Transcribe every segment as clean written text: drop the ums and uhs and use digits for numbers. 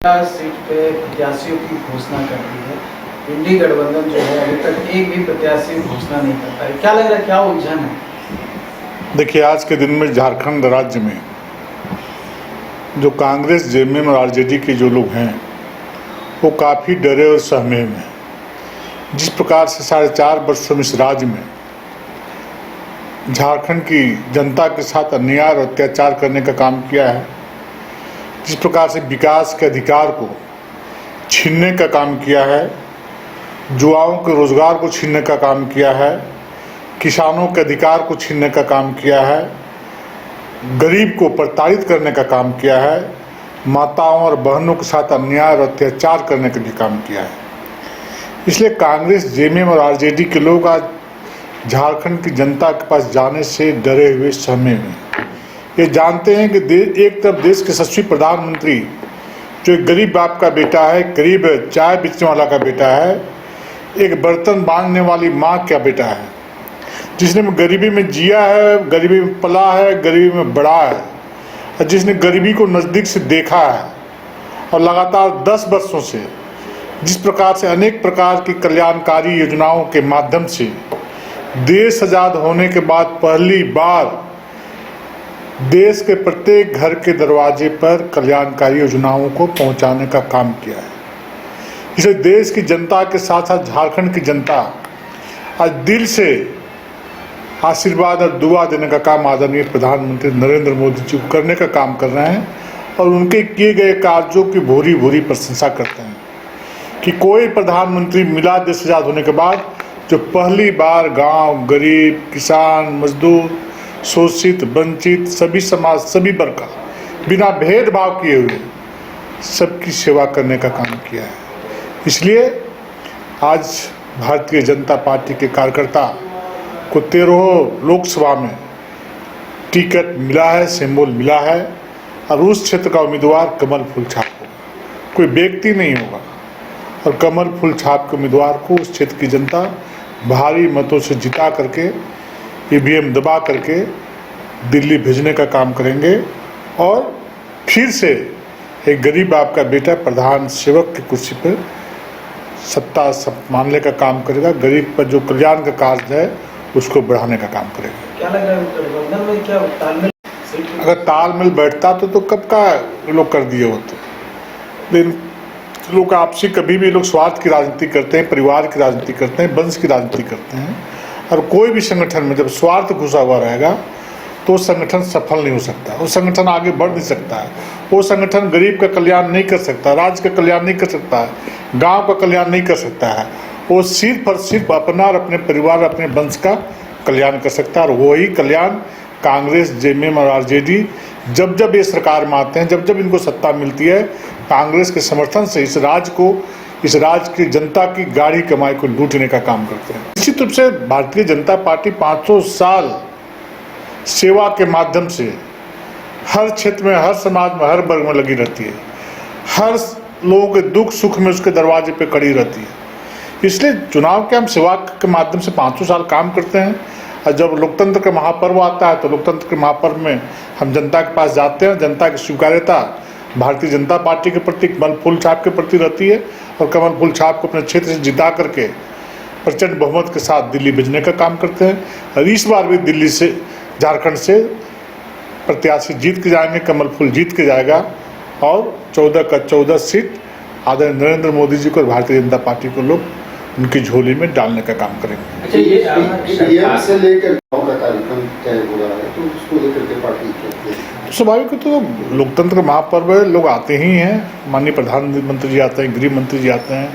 Seat पे प्रत्याशियों की घोषणा कर दी है। इंडी गठबंधन जो है अभी तक एक भी प्रत्याशी की घोषणा नहीं करता है। क्या लग रहा है, क्या उलझन है? देखिए, आज के दिन में झारखंड राज्य में जो कांग्रेस, जेएमएम और आरजेडी के जो लोग हैं वो काफ़ी डरे और सहमे में हैं। जिस प्रकार से 4.5 वर्षों में इस राज्य में झारखंड की जनता के साथ अन्याय और अत्याचार करने का काम किया है, जिस प्रकार से विकास के अधिकार को छीनने का काम किया है, युवाओं के रोजगार को छीनने का काम किया है, किसानों के अधिकार को छीनने का काम किया है, गरीब को प्रताड़ित करने का काम किया है, माताओं और बहनों के साथ अन्याय और अत्याचार करने का भी काम किया है। इसलिए कांग्रेस, जेएमएम और आरजेडी के लोग आज झारखंड की जनता के पास जाने से डरे हुए, सहमे हुए। ये जानते हैं कि एक तरफ देश के यशस्वी प्रधानमंत्री जो एक गरीब बाप का बेटा है, गरीब चाय बेचने वाला का बेटा है, एक बर्तन बांधने वाली माँ का बेटा है, जिसने गरीबी में जिया है, गरीबी में पला है, गरीबी में बड़ा है, और जिसने गरीबी को नज़दीक से देखा है और लगातार 10 वर्षों से जिस प्रकार से अनेक प्रकार की कल्याणकारी योजनाओं के माध्यम से देश आज़ाद होने के बाद पहली बार देश के प्रत्येक घर के दरवाजे पर कल्याणकारी योजनाओं को पहुंचाने का काम किया है। इसे देश की जनता के साथ साथ झारखंड की जनता आज दिल से आशीर्वाद और दुआ देने का काम आदरणीय प्रधानमंत्री नरेंद्र मोदी जी को करने का काम कर रहे हैं और उनके किए गए कार्यों की भूरी भूरी प्रशंसा करते हैं कि कोई प्रधानमंत्री मिला देश आज़ाद होने के बाद जो पहली बार गांव, गरीब, किसान, मजदूर, शोषित, वंचित, सभी समाज, सभी वर्ग का बिना भेदभाव किए हुए सबकी सेवा करने का काम किया है। इसलिए आज भारतीय जनता पार्टी के कार्यकर्ता को 13 लोकसभा में टिकट मिला है, सिंबल मिला है, और उस क्षेत्र का उम्मीदवार कमल फूल छाप होगा, कोई व्यक्ति नहीं होगा। और कमल फूल छाप के उम्मीदवार को उस क्षेत्र की जनता भारी मतों से जिता करके, ईवीएम दबा करके दिल्ली भेजने का काम करेंगे और फिर से एक गरीब बाप का बेटा प्रधान सेवक की कुर्सी पर सत्ता संभालने का काम करेगा। गरीब पर जो कल्याण का कार्य है उसको बढ़ाने का काम करेगा। क्या लग रहा है, गठबंधन में क्या तालमेल? अगर तालमेल बैठता तो कब का लोग कर दिए होते। लेकिन लोग आपसी कभी भी लोग स्वार्थ की राजनीति करते हैं, परिवार की राजनीति करते हैं, वंश की राजनीति करते हैं, और कोई भी संगठन में जब स्वार्थ घुसा हुआ रहेगा तो संगठन सफल नहीं हो सकता, वो संगठन आगे बढ़ नहीं सकता है, वो संगठन गरीब का कल्याण नहीं कर सकता, राज्य का कल्याण नहीं कर सकता है, गांव का कल्याण नहीं कर सकता है। वो सिर्फ और सिर्फ अपना और अपने परिवार, अपने वंश का कल्याण कर सकता है। और वही कल्याण कांग्रेस, जेएमएम और आरजेडी जब जब ये सरकार में आते हैं, जब जब इनको सत्ता मिलती है, कांग्रेस के समर्थन से इस राज्य की जनता की गाढ़ी कमाई को लूटने का काम करते हैं। निश्चित रूप से भारतीय जनता पार्टी 500 साल सेवा के माध्यम से हर क्षेत्र में, हर समाज में, हर वर्ग में लगी रहती है, हर लोगों के दुख सुख में उसके दरवाजे पे खड़ी रहती है। इसलिए चुनाव के हम सेवा के माध्यम से 500 साल काम करते हैं, और जब लोकतंत्र का महापर्व आता है तो लोकतंत्र के महापर्व में हम जनता के पास जाते हैं। जनता की स्वीकार्यता भारतीय जनता पार्टी के प्रति, कमल फूल छाप के प्रति रहती है, और कमल फूल छाप को अपने क्षेत्र से जिता करके प्रचंड बहुमत के साथ दिल्ली भेजने का काम करते हैं। और इस बार भी दिल्ली से, झारखंड से प्रत्याशी जीत के जाएंगे, कमल फूल जीत के जाएगा, और 14 का 14 सीट आदरणीय नरेंद्र मोदी जी को और भारतीय जनता पार्टी को लोग उनकी झोली में डालने का काम करेंगे। अच्छा, ये से लेकर कार्यक्रम तय हो रहा है, तो उसको लेकर के पार्टी स्वाभाविक तो लोकतंत्र का महापर्व है, लोग आते ही हैं। माननीय प्रधानमंत्री जी आते हैं, गृह मंत्री जी आते हैं,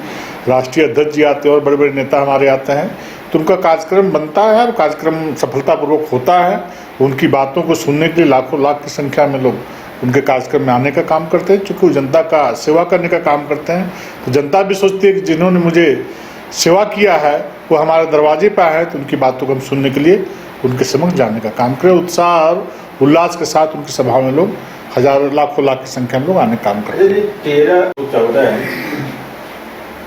राष्ट्रीय अध्यक्ष जी आते हैं, और बड़े बड़े नेता हमारे आते हैं, तो उनका कार्यक्रम बनता है और कार्यक्रम सफलतापूर्वक होता है। उनकी बातों को सुनने के लिए लाखों लाख की संख्या में लोग उनके कार्यक्रम में आने का काम करते हैं, चूँकि वो जनता का सेवा करने का काम करते हैं। तो जनता भी सोचती है कि जिन्होंने मुझे सेवा किया है वो हमारे दरवाजे पर आए हैं, तो उनकी बातों को हम सुनने के लिए उनके समक्ष जाने का काम करें। उत्साह और उल्लास के साथ उनकी सभा में लोग हजारों, लाखों लाख की संख्या में लोग आने काम करते हैं। 13-14 है,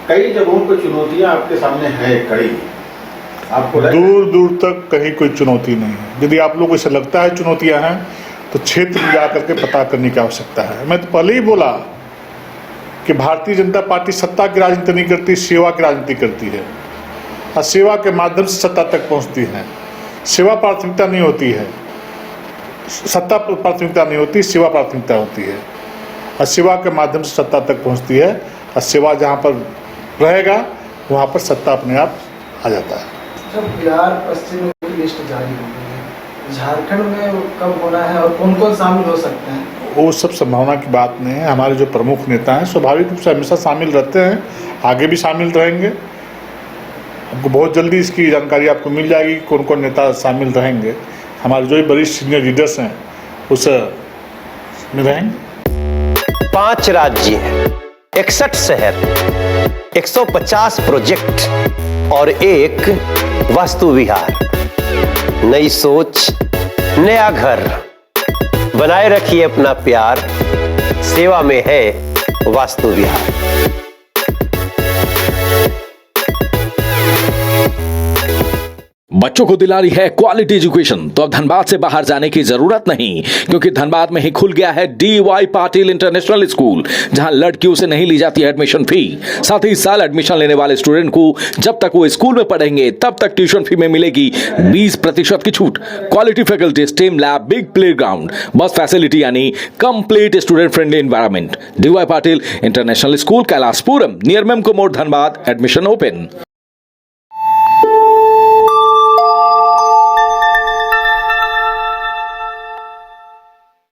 कई जगहों पर चुनौतियां आपके सामने है कड़ी, आपको दूर दूर तक कहीं कोई चुनौती नहीं है। यदि आप लोगों को ऐसा लगता है चुनौतियां हैं तो क्षेत्र में जाकर के पता करने की आवश्यकता है। मैं तो पहले ही बोला कि भारतीय जनता पार्टी सत्ता की राजनीति नहीं करती, सेवा की राजनीति करती है और सेवा के माध्यम से सत्ता तक पहुंचती है। सेवा प्राथमिकता नहीं होती है, सत्ता प्राथमिकता नहीं होती, सेवा प्राथमिकता होती है और सेवा के माध्यम से सत्ता तक पहुंचती है और सेवा जहां पर रहेगा वहां पर सत्ता अपने आप आ जाता है। जब बिहार पश्चिम की लिस्ट जारी हो गई है, झारखंड में कब होना है और कौन कौन शामिल हो सकते हैं? वो सब संभावना की बात नहीं है। हमारे जो प्रमुख नेता हैं स्वाभाविक रूप से हमेशा शामिल रहते हैं, आगे भी शामिल रहेंगे। आपको बहुत जल्दी इसकी जानकारी आपको मिल जाएगी कौन कौन नेता शामिल रहेंगे। हमारे जो भी वरिष्ठ सीनियर लीडर्स हैं उस में रहेंगे। 5 राज्य, 61 शहर, 150 प्रोजेक्ट और एक वास्तु विहार। नई सोच, नया घर, बनाए रखिए अपना प्यार, सेवा में है वास्तु विहार। बच्चों को दिला रही है क्वालिटी एजुकेशन, तो अब धनबाद से बाहर जाने की जरूरत नहीं, क्योंकि धनबाद में ही खुल गया है DY पाटिल इंटरनेशनल स्कूल, जहां लड़कियों से नहीं ली जाती है एडमिशन फी। साथ ही इस साल एडमिशन लेने वाले स्टूडेंट को जब तक वो स्कूल में पढ़ेंगे तब तक ट्यूशन फी में मिलेगी 20% की छूट। Quality faculty, STEM lab, big playground, bus facility यानी complete student friendly environment. DY Patil international school, Kailashpuram, near Memco मोड़, धनबाद। Admission open.